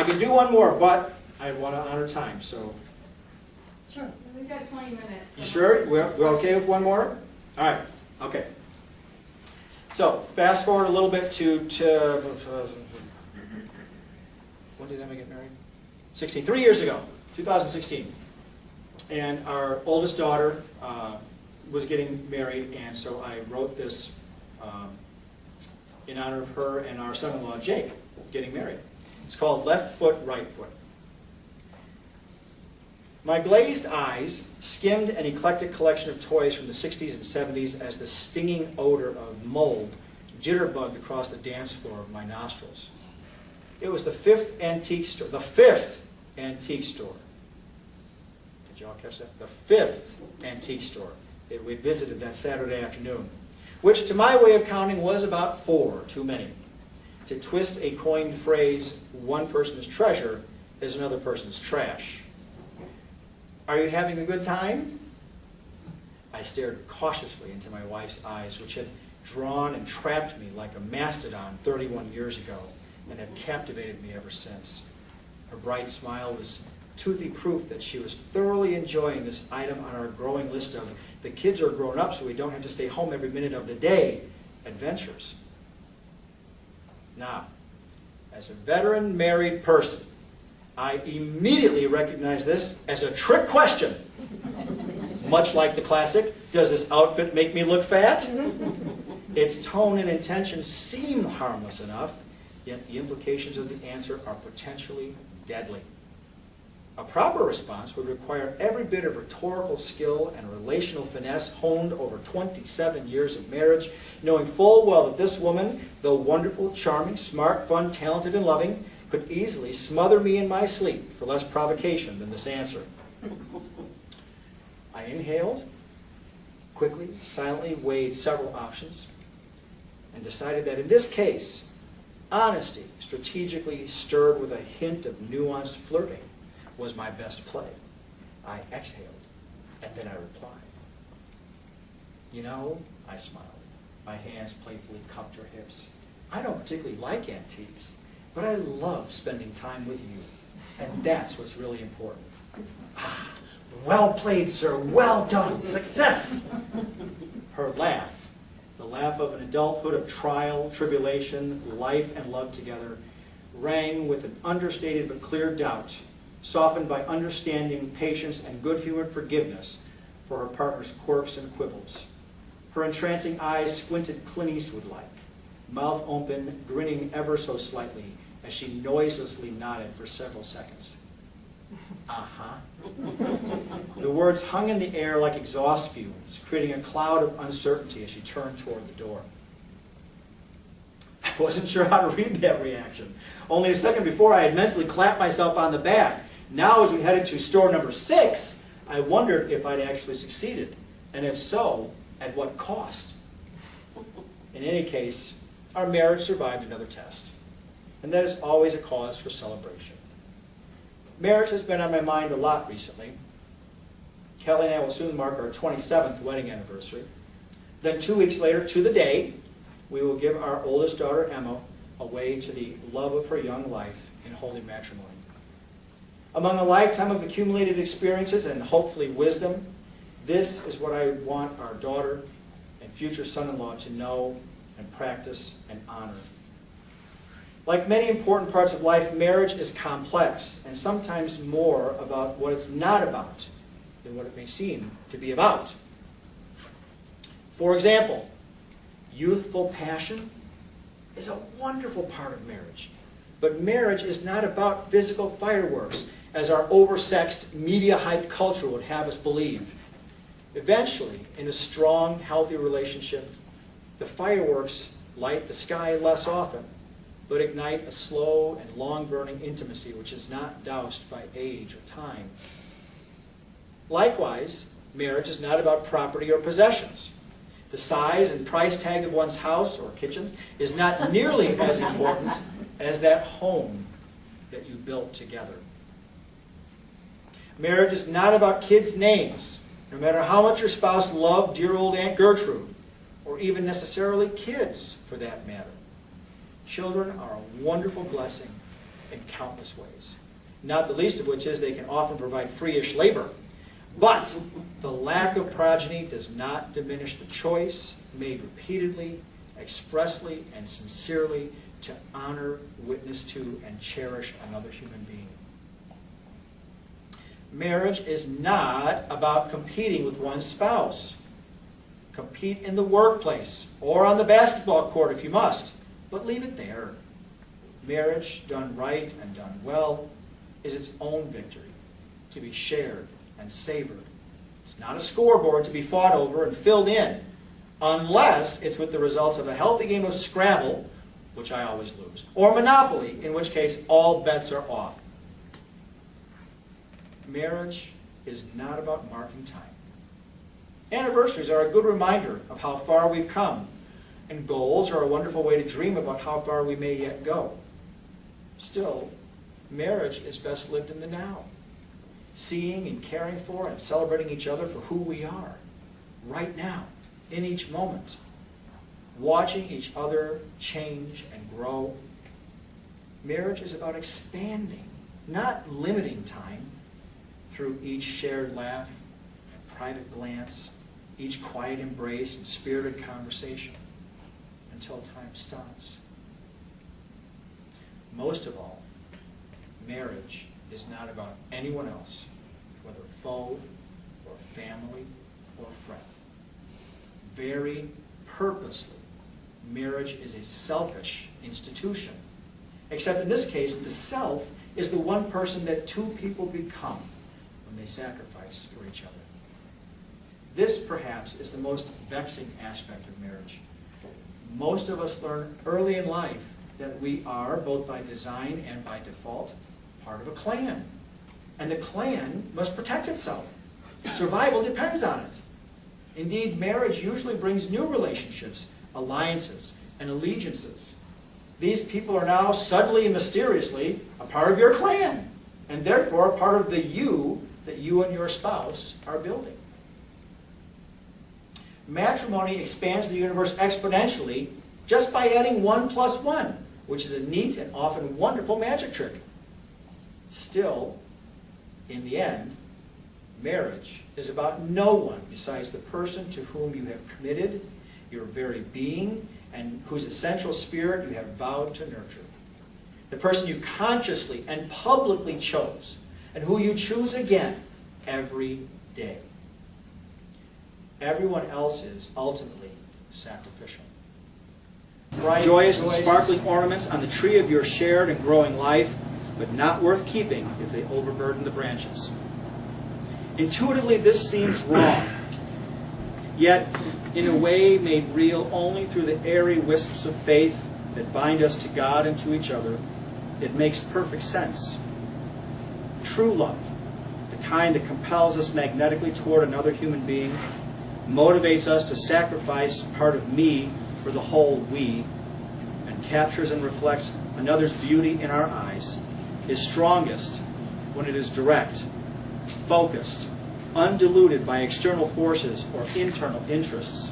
I can do one more, but I want to honor time, so. Sure. We've got 20 minutes. You sure? We're okay with one more? All right, okay. So, fast forward a little bit to when did Emma get married? 16, 3 years ago, 2016. And our oldest daughter was getting married, and so I wrote this in honor of her and our son-in-law, Jake, getting married. It's called Left Foot, Right Foot. My glazed eyes skimmed an eclectic collection of toys from the 60s and 70s as the stinging odor of mold jitterbugged across the dance floor of my nostrils. It was the fifth antique store. The fifth antique store. Did y'all catch that? The fifth antique store that we visited that Saturday afternoon, which to my way of counting was about 4 too many. To twist a coined phrase, one person's treasure is another person's trash. Are you having a good time? I stared cautiously into my wife's eyes, which had drawn and trapped me like a mastodon 31 years ago, and have captivated me ever since. Her bright smile was toothy proof that she was thoroughly enjoying this item on our growing list of the kids are grown up so we don't have to stay home every minute of the day adventures. Now, as a veteran married person, I immediately recognize this as a trick question. Much like the classic, does this outfit make me look fat? Its tone and intention seem harmless enough, yet the implications of the answer are potentially deadly. A proper response would require every bit of rhetorical skill and relational finesse honed over 27 years of marriage, knowing full well that this woman, though wonderful, charming, smart, fun, talented, and loving, could easily smother me in my sleep for less provocation than this answer. I inhaled, quickly, silently weighed several options, and decided that in this case, honesty, strategically stirred with a hint of nuanced flirting, was my best play. I exhaled, and then I replied. You know, I smiled. My hands playfully cupped her hips. I don't particularly like antiques, but I love spending time with you, and that's what's really important. Ah, well played, sir. Well done. Success. Her laugh, the laugh of an adulthood of trial, tribulation, life, and love together, rang with an understated but clear doubt, softened by understanding, patience, and good-humored forgiveness for her partner's quirks and quibbles. Her entrancing eyes squinted Clint Eastwood-like, mouth open, grinning ever so slightly, as she noiselessly nodded for several seconds. Uh-huh. The words hung in the air like exhaust fumes, creating a cloud of uncertainty as she turned toward the door. I wasn't sure how to read that reaction. Only a second before, I had mentally clapped myself on the back. Now, as we headed to store number 6, I wondered if I'd actually succeeded, and if so, at what cost. In any case, our marriage survived another test, and that is always a cause for celebration. Marriage has been on my mind a lot recently. Kelly and I will soon mark our 27th wedding anniversary. Then 2 weeks later, to the day, we will give our oldest daughter, Emma, away to the love of her young life in holy matrimony. Among a lifetime of accumulated experiences and hopefully wisdom, this is what I want our daughter and future son-in-law to know and practice and honor. Like many important parts of life, marriage is complex and sometimes more about what it's not about than what it may seem to be about. For example, youthful passion is a wonderful part of marriage. But marriage is not about physical fireworks, as our oversexed, media-hyped culture would have us believe. Eventually, in a strong, healthy relationship, the fireworks light the sky less often, but ignite a slow and long-burning intimacy which is not doused by age or time. Likewise, marriage is not about property or possessions. The size and price tag of one's house or kitchen is not nearly as important as that home that you built together. Marriage is not about kids' names, no matter how much your spouse loved dear old Aunt Gertrude, or even necessarily kids, for that matter. Children are a wonderful blessing, in countless ways, not the least of which is they can often provide free-ish labor. But the lack of progeny does not diminish the choice made repeatedly, expressly, and sincerely to honor, witness to, and cherish another human being. Marriage is not about competing with one's spouse. Compete in the workplace or on the basketball court if you must, but leave it there. Marriage, done right and done well, is its own victory, to be shared and savored. It's not a scoreboard to be fought over and filled in, unless it's with the results of a healthy game of Scrabble, which I always lose, or Monopoly, in which case all bets are off. Marriage is not about marking time. Anniversaries are a good reminder of how far we've come, and goals are a wonderful way to dream about how far we may yet go. Still, marriage is best lived in the now, seeing and caring for and celebrating each other for who we are, right now, in each moment, watching each other change and grow. Marriage is about expanding, not limiting time, through each shared laugh and private glance, each quiet embrace and spirited conversation, until time stops. Most of all, marriage is not about anyone else, whether foe or family or friend. Very purposely, marriage is a selfish institution. Except in this case, the self is the one person that two people become when they sacrifice for each other. This, perhaps, is the most vexing aspect of marriage. Most of us learn early in life that we are, both by design and by default, part of a clan. And the clan must protect itself. Survival depends on it. Indeed, marriage usually brings new relationships, alliances, and allegiances. These people are now suddenly and mysteriously a part of your clan, and therefore a part of the you that you and your spouse are building. Matrimony expands the universe exponentially just by adding 1 plus 1, which is a neat and often wonderful magic trick. Still, in the end, marriage is about no one besides the person to whom you have committed your very being and whose essential spirit you have vowed to nurture. The person you consciously and publicly chose and who you choose again every day. Everyone else is ultimately sacrificial. Bright, joyous and sparkling ornaments on the tree of your shared and growing life, but not worth keeping if they overburden the branches. Intuitively, this seems wrong, yet in a way made real only through the airy wisps of faith that bind us to God and to each other, it makes perfect sense. True love, the kind that compels us magnetically toward another human being, motivates us to sacrifice part of me for the whole we, and captures and reflects another's beauty in our eyes, is strongest when it is direct, focused, undiluted by external forces or internal interests.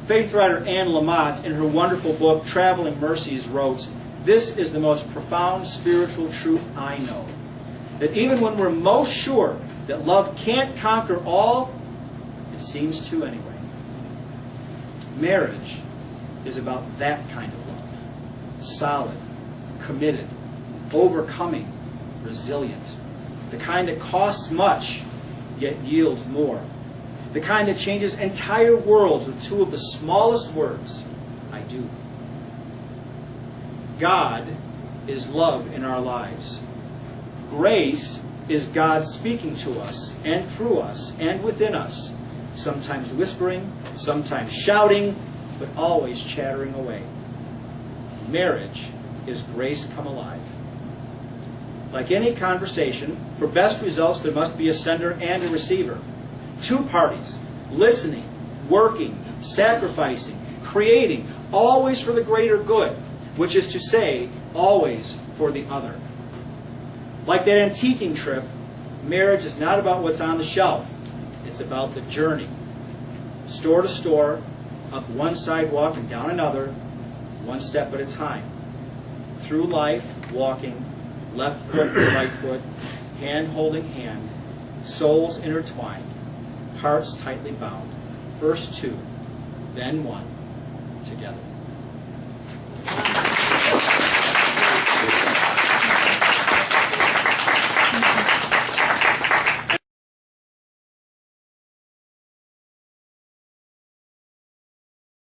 Faith writer Anne Lamott, in her wonderful book Traveling Mercies, wrote, "This is the most profound spiritual truth I know, that even when we're most sure that love can't conquer all, it seems to anyway." Marriage is about that kind of love. Solid, committed, overcoming, resilient. The kind that costs much, yet yields more. The kind that changes entire worlds with two of the smallest words, I do. God is love in our lives. Grace is God speaking to us and through us and within us, sometimes whispering, sometimes shouting, but always chattering away. Marriage is grace come alive. Like any conversation, for best results there must be a sender and a receiver. Two parties, listening, working, sacrificing, creating, always for the greater good, which is to say, always for the other. Like that antiquing trip, marriage is not about what's on the shelf. It's about the journey. Store to store, up one sidewalk and down another, one step at a time. Through life, walking, left foot, right foot, hand holding hand, souls intertwined, hearts tightly bound. First two, then one, together.